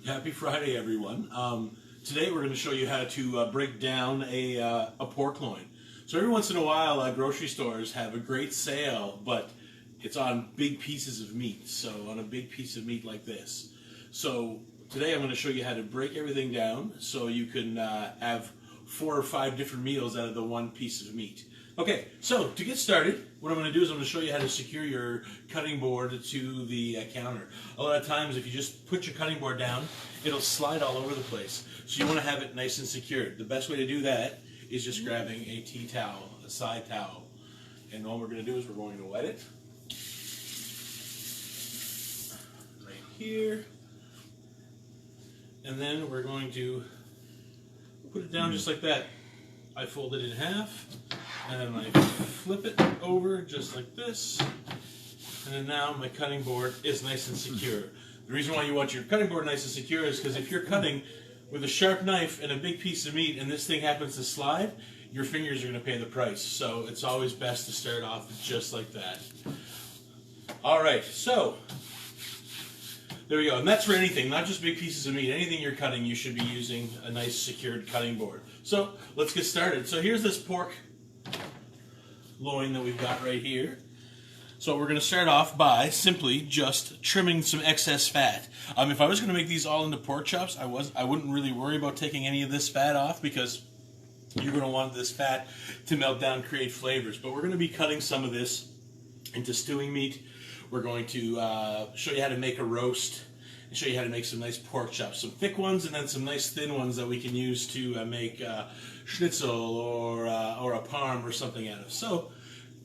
Happy Friday, everyone. Today we're going to show you how to break down a pork loin. So every once in a while, grocery stores have a great sale, but it's on big pieces of meat. So on a big piece of meat like this. So today I'm going to show you how to break everything down so you can have 4 or 5 different meals out of the one piece of meat. Okay, so to get started, what I'm going to do is I'm going to show you how to secure your cutting board to the counter. A lot of times if you just put your cutting board down, it'll slide all over the place. So you want to have it nice and secured. The best way to do that is just grabbing a tea towel, a side towel. And all we're going to do is we're going to wet it. Right here. And then we're going to put it down just like that. I fold it in half, and then I flip it over just like this, and then now my cutting board is nice and secure. The reason why you want your cutting board nice and secure is because if you're cutting with a sharp knife and a big piece of meat and this thing happens to slide, your fingers are going to pay the price. So it's always best to start off just like that. Alright, so there we go. And that's for anything, not just big pieces of meat. Anything you're cutting, you should be using a nice secured cutting board. So let's get started. So here's this pork loin that we've got right here. So we're going to start off by simply just trimming some excess fat. If I was going to make these all into pork chops, I wouldn't really worry about taking any of this fat off because you're going to want this fat to melt down, create flavors. But we're going to be cutting some of this into stewing meat. We're going to show you how to make a roast and show you how to make some nice pork chops. Some thick ones and then some nice thin ones that we can use to make schnitzel or a parm or something out of. So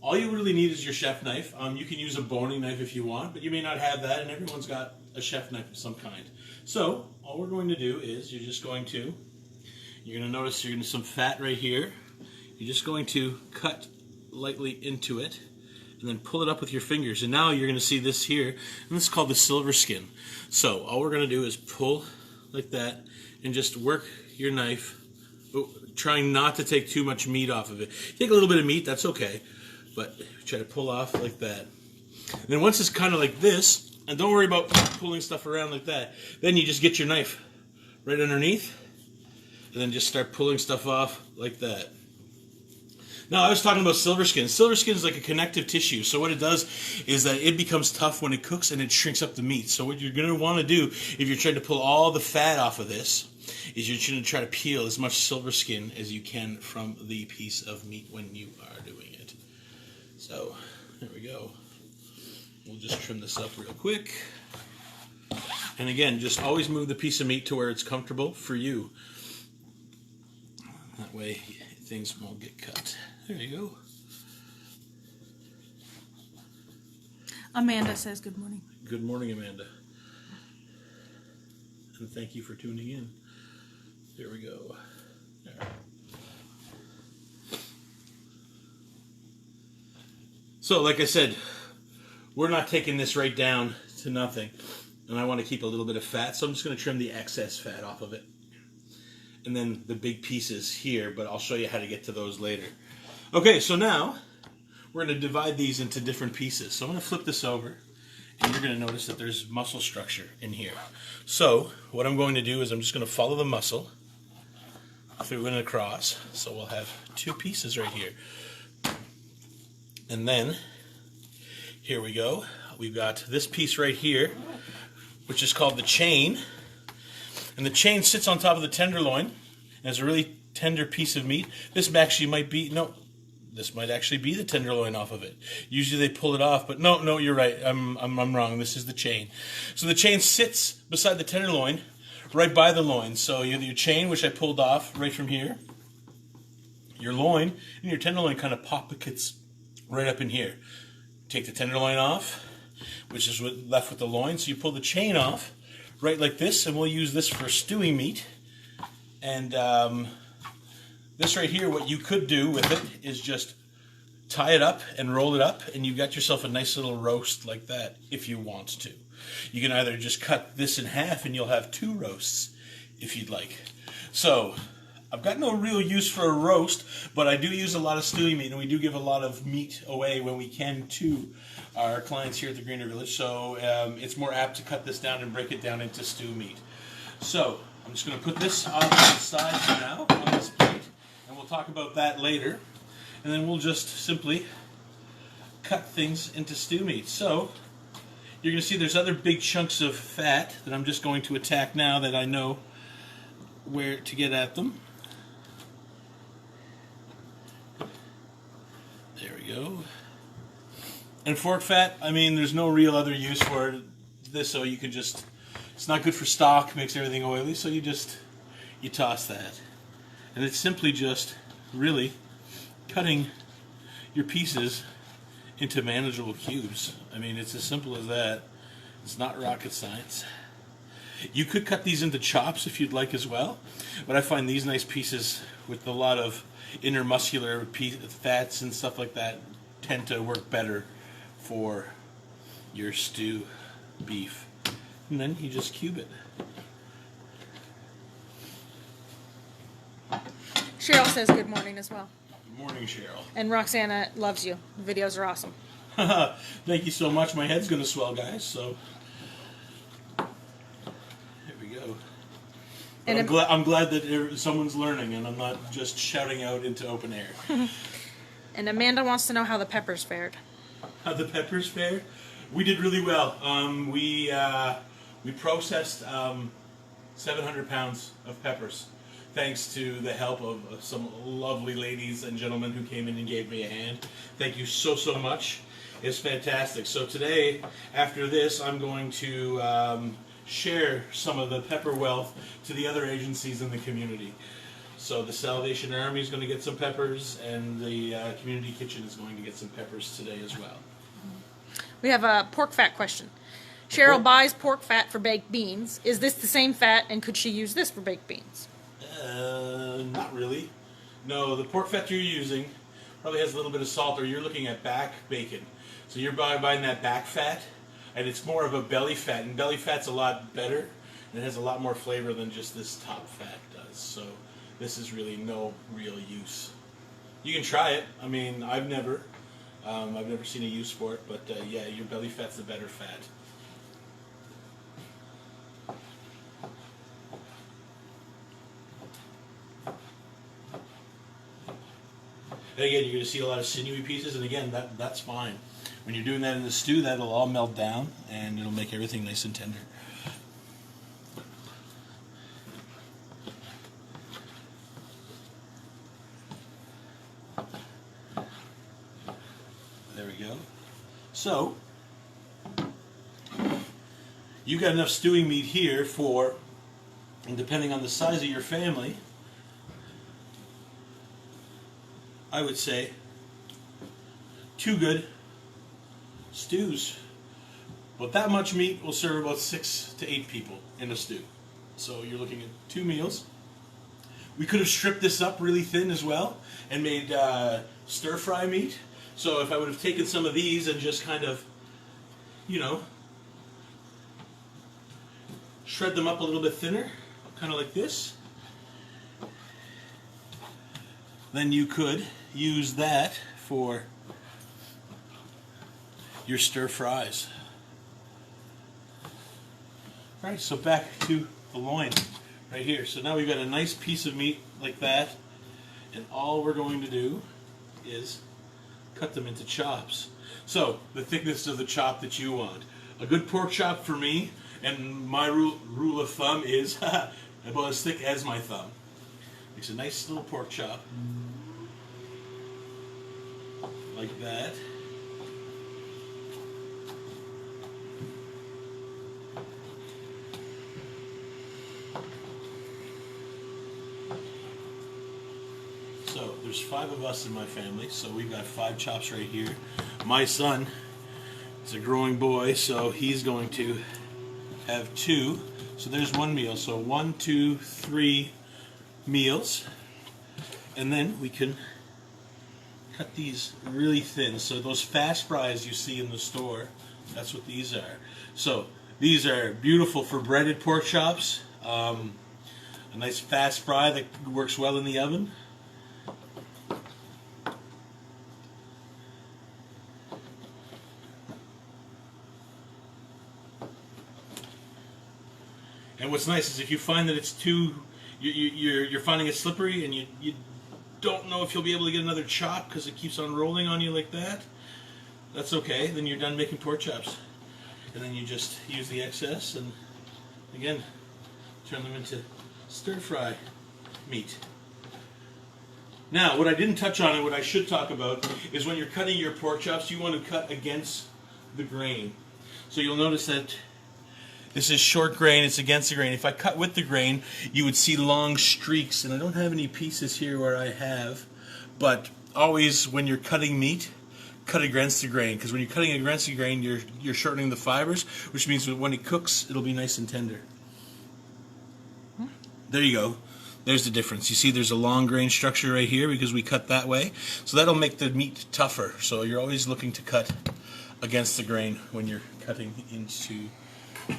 all you really need is your chef knife. You can use a boning knife if you want, but you may not have that, and everyone's got a chef knife of some kind. So all we're going to do is you're going to notice you're going to some fat right here. You're just going to cut lightly into it and then pull it up with your fingers. And now you're going to see this here, and this is called the silver skin. So all we're going to do is pull like that and just work your knife, trying not to take too much meat off of it. Take a little bit of meat, that's okay, but try to pull off like that. And then once it's kind of like this, and don't worry about pulling stuff around like that, then you just get your knife right underneath and then just start pulling stuff off like that. Now, I was talking about silver skin. Silver skin is like a connective tissue. So what it does is that it becomes tough when it cooks and it shrinks up the meat. So what you're going to want to do if you're trying to pull all the fat off of this is you're going to try to peel as much silver skin as you can from the piece of meat when you are doing it. So there we go. We'll just trim this up real quick. And again, just always move the piece of meat to where it's comfortable for you. That way things won't get cut. There you go. Amanda says good morning. Good morning, Amanda. And thank you for tuning in. There we go. There. So, like I said, we're not taking this right down to nothing. And I want to keep a little bit of fat, so I'm just going to trim the excess fat off of it. And then the big pieces here, but I'll show you how to get to those later. Okay, so now we're going to divide these into different pieces. So I'm going to flip this over, and you're going to notice that there's muscle structure in here. So what I'm going to do is I'm just going to follow the muscle through and across. So we'll have 2 pieces right here. And then, here we go. We've got this piece right here, which is called the chain. And the chain sits on top of the tenderloin. And it's a really tender piece of meat. This actually might be, no, this might actually be the tenderloin off of it. Usually they pull it off, but no, you're right. I'm wrong. This is the chain. So the chain sits beside the tenderloin, right by the loin. So you have your chain, which I pulled off right from here. Your loin, and your tenderloin kind of pockets right up in here. Take the tenderloin off, which is left with the loin. So you pull the chain off, right like this, and we'll use this for stewing meat. And this right here, what you could do with it is just tie it up and roll it up, and you've got yourself a nice little roast like that if you want to. You can either just cut this in half and you'll have 2 roasts if you'd like. So I've got no real use for a roast, but I do use a lot of stewing meat, and we do give a lot of meat away when we can to our clients here at the Greener Village. So it's more apt to cut this down and break it down into stew meat. So I'm just going to put this off to the side for now on this plate, and we'll talk about that later. And then we'll just simply cut things into stew meat. So you're going to see there's other big chunks of fat that I'm just going to attack now that I know where to get at them. There we go. And fork fat, I mean, there's no real other use for this, so you can just, it's not good for stock, makes everything oily, so you toss that. And it's simply just really cutting your pieces into manageable cubes. I mean, it's as simple as that. It's not rocket science. You could cut these into chops if you'd like as well, but I find these nice pieces with a lot of intermuscular fats and stuff like that tend to work better for your stew beef. And then you just cube it. Cheryl says good morning as well. Good morning, Cheryl. And Roxana loves you. The videos are awesome. Thank you so much. My head's going to swell, guys, so here we go. And I'm glad that someone's learning and I'm not just shouting out into open air. And Amanda wants to know how the peppers fared. How the peppers fared? We did really well. We processed 700 pounds of peppers, thanks to the help of some lovely ladies and gentlemen who came in and gave me a hand. Thank you so much. It's fantastic. So today, after this, I'm going to share some of the pepper wealth to the other agencies in the community. So the Salvation Army is going to get some peppers, and the Community Kitchen is going to get some peppers today as well. We have a pork fat question. Cheryl buys pork fat for baked beans. Is this the same fat, and could she use this for baked beans? Not really. No, the pork fat you're using probably has a little bit of salt, or you're looking at back bacon. So you're buying that back fat, and it's more of a belly fat, and belly fat's a lot better, and it has a lot more flavor than just this top fat does. So this is really no real use. You can try it. I mean, I've never seen a use for it, but yeah, your belly fat's the better fat. And again, you're going to see a lot of sinewy pieces, and again, that's fine. When you're doing that in the stew, that'll all melt down, and it'll make everything nice and tender. There we go. So, you got enough stewing meat here for, and depending on the size of your family, I would say 2 good stews. But that much meat will serve about 6 to 8 people in a stew. So you're looking at 2 meals. We could have stripped this up really thin as well and made stir-fry meat. So if I would have taken some of these and just kind of, you know, shred them up a little bit thinner, kind of like this, then you could use that for your stir fries. Alright, so back to the loin right here. So now we've got a nice piece of meat like that, and all we're going to do is cut them into chops. So the thickness of the chop that you want. A good pork chop for me, and my rule of thumb is about as thick as my thumb. Makes a nice little pork chop. Like that. So there's 5 of us in my family, so we've got 5 chops right here. My son is a growing boy, so he's going to have 2. So there's 1 meal. So 1, 2, 3 meals, and then we can cut these really thin. So those fast fries you see in the store, that's what these are. So these are beautiful for breaded pork chops. A nice fast fry that works well in the oven. And what's nice is if you find that it's too, you're finding it slippery and you don't know if you'll be able to get another chop because it keeps on rolling on you like that, that's okay. Then you're done making pork chops. And then you just use the excess and, again, turn them into stir-fry meat. Now, what I didn't touch on and what I should talk about is when you're cutting your pork chops, you want to cut against the grain. So you'll notice that this is short grain, it's against the grain. If I cut with the grain, you would see long streaks, and I don't have any pieces here where I have, but always when you're cutting meat, cut against the grain, because when you're cutting against the grain, you're shortening the fibers, which means that when it cooks, it'll be nice and tender. There you go. There's the difference. You see there's a long grain structure right here because we cut that way. So that'll make the meat tougher. So you're always looking to cut against the grain when you're cutting into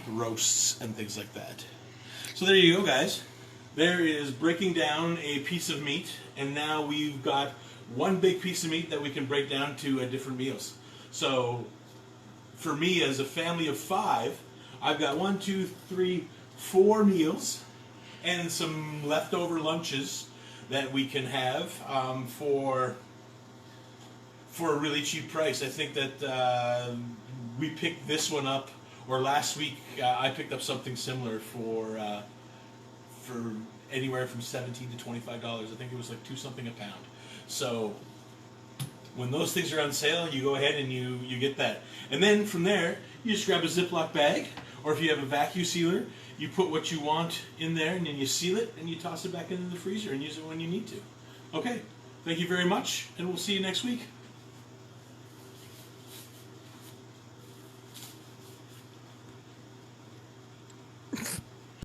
roasts and things like that. So there you go, guys. There is breaking down a piece of meat, and now we've got one big piece of meat that we can break down to different meals. So for me, as a family of 5, I've got 1, 2, 3, 4 meals and some leftover lunches that we can have for a really cheap price. I think that we picked this one up, or last week I picked up something similar for anywhere from $17 to $25. I think it was like $2 something a pound. So when those things are on sale, you go ahead and you get that. And then from there, you just grab a Ziploc bag, or if you have a vacuum sealer, you put what you want in there, and then you seal it, and you toss it back into the freezer and use it when you need to. Okay, thank you very much, and we'll see you next week.